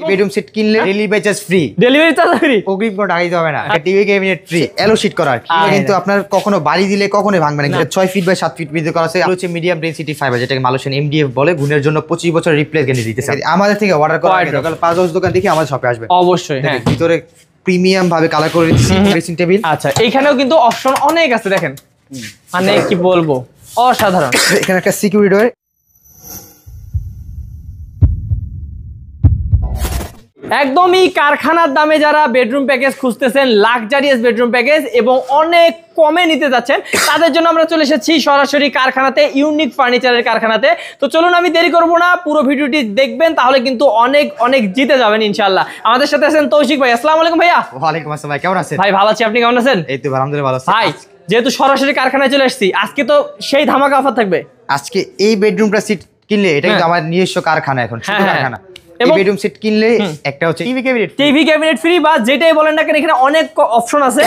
Bedroom set কিনলে delivery charge free. Delivery charge free, অগ্রিম কোনো টাকা দিতে হবে না। টিভি ক্যাবিনেট ফ্রি, এলো শীট করার কিন্তু আপনার কখনো বাড়ি দিলে কখনোই ভাঙবে না। 6 ফিট বাই 7 ফিট ভিতরে করা আছে। হচ্ছে মিডিয়াম ডেনসিটি ফাইবার, যেটাকে মালয়েশিয়ান এমডিএফ বলে। গুণের জন্য 25 বছর রিপ্লেস গ্যারান্টি দিতেছে। আমাদের থেকে অর্ডার করা আগে সকাল 5-10 দোকান দেখে আমাদের শপে আসবে অবশ্যই। হ্যাঁ, ভিতরে প্রিমিয়াম ভাবে কালার করে দিচ্ছি ড্রেসিং টেবিল। আচ্ছা, এইখানেও কিন্তু অপশন অনেক আছে দেখেন, মানে কি বলবো, অসাধারণ। এখানে একটা সিকিউরিটি ডোর, একদমই কারখানার দামে যারা বেডরুম প্যাকেজ খুঁজতেছেন, লাক্সারিয়াস বেডরুম প্যাকেজ এবং অনেক কমে নিতে যাচ্ছেন, তাদের জন্য আমরা চলে এসেছি সরাসরি কারখানাতে, ইউনিক ফার্নিচারের কারখানাতে। তো চলুন, আমি দেরি করবো না, পুরো ভিডিওটি দেখবেন, তাহলে কিন্তু অনেক অনেক জিতে যাবেন ইনশাআল্লাহ। আমাদের সাথে আছেন তৌশিক ভাই। আসসালামু আলাইকুম ভাইয়া। ওয়ালাইকুম আসসালাম ভাই, কেমন আছেন? ভাই ভালো আছি, আপনি কেমন আছেন? এই তো আলহামদুলিল্লাহ ভালো আছি ভাই। যেহেতু সরাসরি কারখানায় চলে আসছি, আজকে তো সেই ধামাকা অফার থাকবে। আজকে এই বেডরুমটা সিট কিনলে, এটা কিন্তু আমার নিজস্ব কারখানা, এখন শুধু কারখানা। এই বেডরুম সেট কিনলে একটা হচ্ছে টিভি ক্যাবিনেট ফ্রি, বা যেটাই বলেন না কেন, এখানে অনেক অপশন আছে।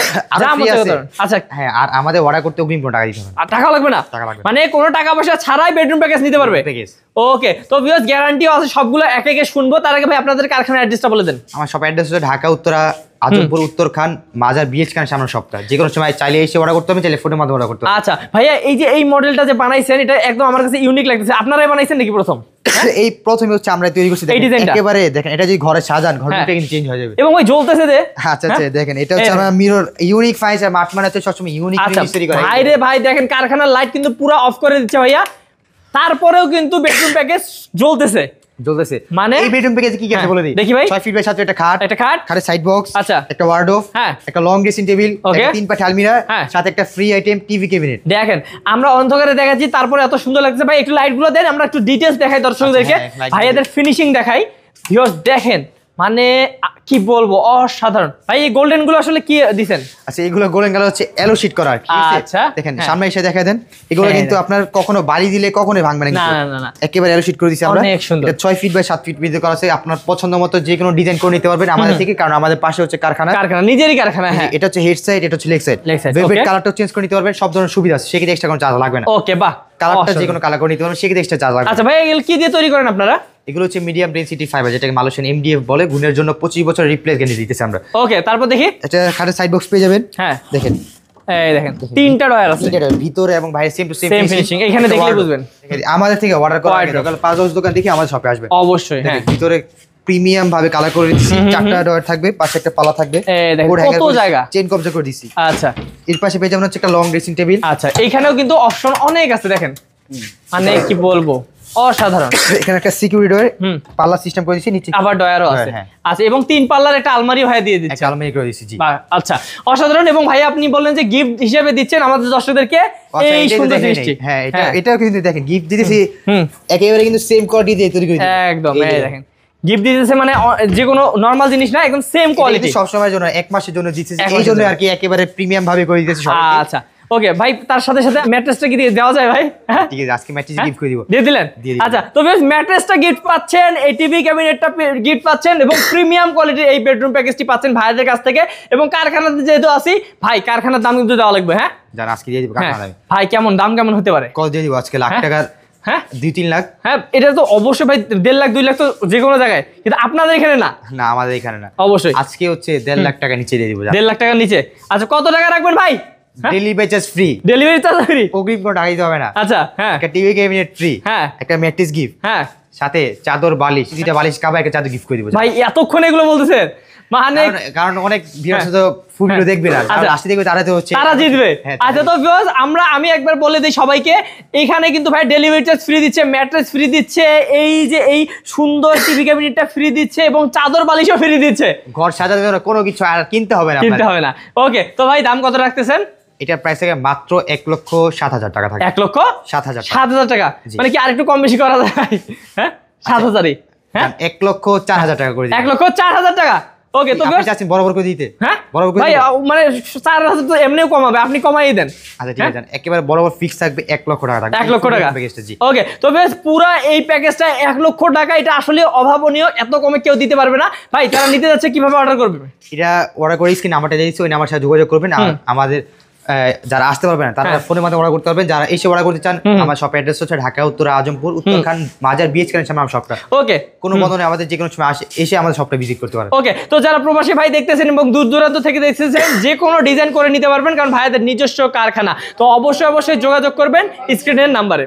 আচ্ছা, হ্যাঁ, আর আমাদের অর্ডার করতে অগ্রিম কোনো টাকা দিতে হবে না। টাকা লাগবে না, মানে কোনো টাকা পয়সা ছাড়াই বেডরুম প্যাকেজ নিতে পারবে। ওকে, তো ভিউয়ার্স গ্যারান্টিও আছে, সবগুলো একে একে শুনবো। তার আগে ভাই আপনাদের কারখানার অ্যাড্রেসটা বলে দেন। আমার শপ অ্যাড্রেস হচ্ছে ঢাকা উত্তরা আজমপুর উত্তর খান মাজার বিএচ খান সামনে শপটা। যে কোনো সময় চাইলে এসে অর্ডার করতে হবে, চাইলে ফোনের মাধ্যমে অর্ডার করতে হবে। আচ্ছা ভাইয়া, এই যে এই মডেলটা যে বানাইছেন, এটা একদম আমার কাছে ইউনিক লাগতেছে। আপনারাই বানাইছেন নাকি প্রথম? এই প্রথমে হচ্ছে আমরা তৈরি করছি, একেবারে দেখেন, এটা যদি ঘরে সাজান, ঘরটা কিন্তু চেঞ্জ হয়ে যাবে। এবং ওই জ্বলতেছে যে, আচ্ছা আচ্ছা দেখেন, এটা হচ্ছে আমার মিরর ইউনিক ফার্নিচার। মাঠ মানে হচ্ছে সবসময় ইউনিক জিনিস তৈরি করে। ভাই রে ভাই, দেখেন কারখানার লাইট কিন্তু পুরো অফ করে দিচ্ছে ভাইয়া, তারপরেও কিন্তু বেডরুম প্যাকেজ জ্বলতেছে। মানে এই বেডরুম প্যাকেজে কি কি আছে বলে দিই। দেখি ভাই। 6 ফিট বাই 7 ফিট একটা খাট, খাটের সাইড বক্স, আচ্ছা, একটা ওয়ার্ডরোব, একটা লং ড্রেসিং টেবিল, একটা 3 পাট আলমিরা, সাথে একটা ফ্রি আইটেম টিভি ক্যাবিনেট। দেখেন আমরা অন্ধকারে দেখাচ্ছি, তারপরে এত সুন্দর লাগছে। ভাই একটু লাইট গুলো দেন, আমরা একটু ডিটেইলস দেখাই দর্শকদেরকে। ভাই এদের ফিনিশিং দেখাই। ভিউয়ার্স দেখেন, মানে কি বলবো, অসাধারণ। ভাই এই গোল্ডেন গুলো আসলে কি দিবেন? আচ্ছা, এগুলো গোল্ডেন কালার হচ্ছে এলো শীট করা। আচ্ছা, দেখেন সামনে এসে দেখা দেন, এগুলো কিন্তু আপনার কখনো বাড়ি দিলে কখনোই ভাঙবে না। না, একেবারে এলো শীট করে দিয়েছি আমরা। অনেক সুন্দর। এটা 6 ফিট বাই 7 ফিট ভিতরে করা আছে। আপনার পছন্দ মতো যে কোনো ডিজাইন করে নিতে পারবেন আমাদের থেকে, কারণ আমাদের পাশে হচ্ছে কারখানা, নিজেরই কারখানা। হ্যাঁ, এটা হচ্ছে হেড সাইড, এটা হচ্ছে লেগ সাইড। ভেলভেট কালারটাও চেঞ্জ করে নিতে পারবেন, সব ধরনের সুবিধা আছে, সেক্ষেত্রে এক্সট্রা কোনো চার্জ লাগবে না। ওকে, বাহ। কালারটা যে কোনো কালার করে নিতে পারবেন, সেক্ষেত্রে এক্সট্রা চার্জ লাগবে। আচ্ছা ভাই, এগুলো কি দিয়ে তৈরি করেন আপনারা? এগুলো হচ্ছে মিডিয়াম ডেনসিটি ফাইবার, যেটাকে মালয়েশিয়ান এমডিএফ বলে। গুণের জন্য 25 বছর রিপ্লেস গ্যারান্টি দিতেছে আমরা। ওকে, তারপর দেখি। এটা খাটের সাইড বক্স পেয়ে যাবেন। হ্যাঁ, দেখেন, এই দেখেন তিনটা ডয়ার আছে, ভিতরে এবং বাইরে সেম টু সেম ফিনিশিং। এখানে দেখলে বুঝবেন। আমাদের থেকে অর্ডার করা আগে সকাল 5-10 দোকান দেখে আমাদের শপে আসবে অবশ্যই। হ্যাঁ, ভিতরে প্রিমিয়াম ভাবে কালার করে দিচ্ছি। 4টা ডয়ার থাকবে, পাশে একটা পাল্লা থাকবে, কত জায়গা, চেইন কবজা করে দিছি। আচ্ছা, এর পাশে পেয়ে যাবেন হচ্ছে একটা লং ড্রেসিং টেবিল। আচ্ছা, এইখানেও কিন্তু অপশন অনেক আছে দেখেন, মানে কি বলবো, অসাধারণ। এখানে একটা সিকিউরিটি ডোর, পাল্লা সিস্টেম করে দিয়েছি, নিচে আবার ডয়ারও আছে। আচ্ছা, এবং 3 পাল্লার একটা আলমারি ভাই দিয়ে দিচ্ছে। আলমারি করে দিয়েছি, জি। আচ্ছা, অসাধারণ। এবং ভাই আপনি বললেন যে গিফট হিসেবে দিচ্ছেন আমাদের দর্শকদেরকে এই সুন্দর জিনিসটি। হ্যাঁ, এটাও কিন্তু দেখেন গিফট দিতেছি, একেবারে কিন্তু সেম কোয়ালিটি দিয়ে তৈরি করে দিয়েছি। একদম, এই দেখেন গিফট দিতেছে, মানে যে কোনো নরমাল জিনিস না, একদম সেম কোয়ালিটি। সব সময়ের জন্য 1 মাসের জন্য দিতেছি, এই জন্য আর কি একেবারে প্রিমিয়াম ভাবে করে দিতেছি সবাইকে। আচ্ছা, ওকে ভাই, তার সাথে সাথে ম্যাট্রেসটা কি দিয়ে দেওয়া যায় ভাই? হ্যাঁ, ঠিক আছে, আজকে ম্যাট্রেস গিফট করে দিব। দিয়ে দিলেন? আচ্ছা, তো বেশ, ম্যাট্রেসটা গিফট পাচ্ছেন, এই টিভি ক্যাবিনেটটা গিফট পাচ্ছেন, এবং প্রিমিয়াম কোয়ালিটির এই বেডরুম প্যাকেজটি পাচ্ছেন ভাইদের কাছ থেকে। এবং কারখানাতে যেহেতু আসি ভাই, কারখানার দাম কিন্তু দেওয়া লাগবে। হ্যাঁ, জান আজকে দিয়ে দিব কারখানায়। ভাই কেমন দাম, কেমন হতে পারে? কত দিয়ে দিব আজকে? লাখ টাকার। হ্যাঁ, 2-3 লাখ। হ্যাঁ, এটা তো অবশ্যই ভাই, 1.5 লাখ 2 লাখ তো যে কোনো জায়গায়, কিন্তু আপনাদের এখানে না। না, আমাদের এখানে না, অবশ্যই। আজকে হচ্ছে 1.5 লাখ টাকা নিচে দিয়ে দিব। 1.5 লাখ টাকার নিচে। আচ্ছা, কত টাকা রাখবেন ভাই? Delivery charge free. Delivery charge free, অগ্রিম কোনো টাকা দিতে হবে না। আচ্ছা, হ্যাঁ, একটা টিভি ক্যাবিনেট ফ্রি, হ্যাঁ, একটা ম্যাট্রেস গিফট, হ্যাঁ, সাথে চাদর, বালিশ, 2টা বালিশ কাভার, একটা চাদর গিফট করে দিব। ভাই এতক্ষণ এগুলো বলতেছেন, মানে কারণ অনেক ভিউয়ার্স তো ফুলগুলো দেখবে না, লাস্টে দেখবে তারা তো হচ্ছে তারা জিতবে। আচ্ছা, তো ভিউয়ার্স আমি একবার বলে দিই সবাইকে, এখানে কিন্তু ভাই ডেলিভারি চার্জ ফ্রি দিচ্ছে, ম্যাট্রেস ফ্রি দিচ্ছে, এই যে এই সুন্দর টিভি ক্যাবিনেটটা ফ্রি দিচ্ছে, এবং চাদর বালিশও ফ্রি দিচ্ছে। ঘর সাজাতে কোনো কিছু আর কিনতে হবে না। ওকে, তো ভাই দাম কত রাখতেছেন? এটার প্রাইস থেকে মাত্র 1,07,000 টাকা থাকে। 1,07,000 টাকা, মানে কি আরেকটু কম বেশি করা যায়? হ্যাঁ, 7,000-ই। হ্যাঁ, 1,04,000 টাকা করে দিই। 1,04,000 টাকা। ওকে, তো আপনি চাচ্ছেন বরাবর করে দিতে? হ্যাঁ, বরাবর করে ভাই, মানে 4,000 তো এমনিও কমাবে, আপনি কমাই দেন। আচ্ছা, ঠিক আছে, একেবারে বরাবর ফিক্স থাকবে 1 লক্ষ টাকা থাকবে। 1 লক্ষ টাকা প্যাকেজটা, জি। ওকে, তো বেশ, পুরো এই প্যাকেজটা 1 লক্ষ টাকা, এটা আসলে অভাবনীয়, এত কমে কেউ দিতে পারবে না। ভাই, তারা নিতে যাচ্ছে কিভাবে অর্ডার করবে? এটা অর্ডার করে স্ক্রিন নাম্বারটা দিয়েছি, ওই নাম্বার সাথে যোগাযোগ করবেন। আমাদের যারা আসতে পারবে না তারা ফোনের মাধ্যমে অর্ডার করতে পারবেন। যারা এসে অর্ডার করতে চান আমার শপ অ্যাড্রেস হচ্ছে ঢাকা উত্তরা আজমপুর উত্তরখান মাজার বিএচ কানের সামনে আমার শপটা। ওকে, কোনো বন্ধনে আমাদের যে কোনো সময় এসে আমাদের শপটা ভিজিট করতে পারেন। ওকে, তো যারা প্রবাসী ভাই দেখতেছেন এবং দূর দূরান্ত থেকে দেখতেছেন যে কোনো ডিজাইন করে নিতে পারবেন, কারণ ভাইয়াদের নিজস্ব কারখানা। তো অবশ্যই যোগাযোগ করবেন স্ক্রিনের নাম্বারে।